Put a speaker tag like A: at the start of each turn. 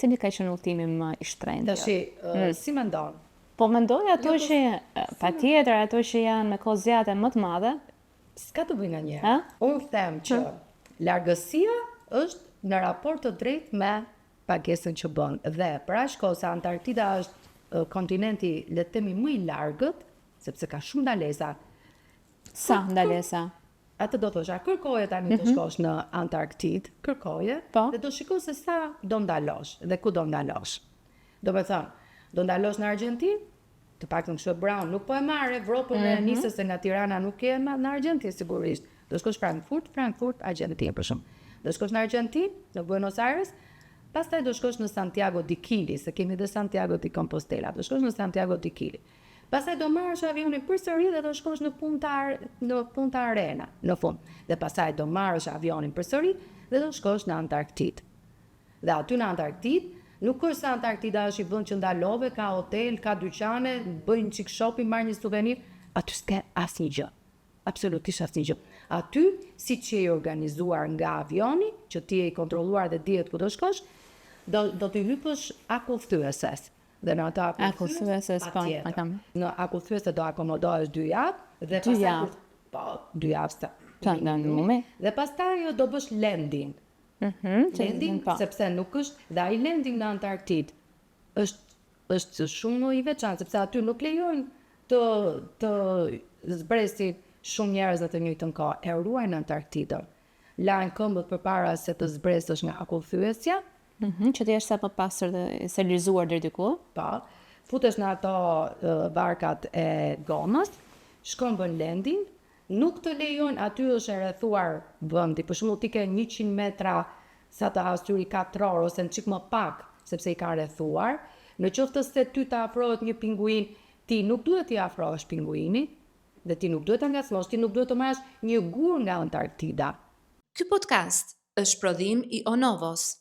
A: cili ka qenë udhëtimi më i shtrenjtë?
B: Si mendon?
A: Po mendoj ato që patjetër ato që janë me kohë zgjate më të madhe.
B: S'ka të bëjë nga një. Unë them që largësia është në raport të drejtë me pagesën që bën. Dhe për aq kohë sa Antarktida është kontinenti le të themi më i largët, sepse ka shumë ndalesa.
A: Sa ndalesa?
B: Atë do thosha, kërkoje tani të shkosh në Antarktidë, kërkoje, dhe do shiko se sa do ndalosh dhe ku do ndalosh. Do me thënë, do ndalosh në Argjentinë, të paktën kështu Brown nuk po e marr Evropën e nisës se nga Tirana nuk je në Argjentinë sigurisht. Do shkosh Frankfurt, Argjentinë për shemb. Do shkosh në Argjentinë, në Buenos Aires, pastaj do shkosh në Santiago de Chile, se kemi dhe Santiago de Compostela. Do shkosh në Santiago de Chile. Pastaj do marrësh avionin përsëri dhe do shkosh në Punta Arena në fund. Dhe pastaj do marrësh avionin përsëri dhe do shkosh në Antarktidë. Dhe aty në Antarktidë nuk është se Antarktida është i vend që ndalove, ka hotel, ka dyqane, bëjnë çik shopping, marr një suvenir, aty s'ka asnjë gjë. Absolutisht asnjë gjë. Aty, siç je organizuar nga avioni, që ti je i kontrolluar dhe dihet ku do shkosh, do të hypësh akullthyesës. Dhe në ato
A: akullthyesës
B: në akullthyesë do akomodohesh 2 javë dhe pastaj 2 javë. Dhe pastaj do bësh landing. Landing, sepse nuk është, dhe ai landing në Antarktidë është shumë i veçantë, sepse aty nuk lejojnë të zbresin shumë njerëz në të njëjtën kohë. E ruajnë Antarktidën. Lajnë këmbët përpara se të zbresësh nga akullthyesja,
A: që ti jesh sa më pastër dhe sterilizuar deri diku.
B: Po, futesh në ato barkat e gomës, shkon bën landing. Nuk të lejojnë, aty është e rrethuar vendi, për shembull ti ke 100 metra sa të asyri 4 orë ose në çik më pak, sepse i ka rrethuar. Në qoftë se ty të afrohet një pinguin, ti nuk duhet t'i afrohesh pinguinit, dhe ti nuk duhet të ngacmosh, ti nuk duhet të marrësh një gur nga Antarktida.
C: Ky podcast është prodhim i Onovos.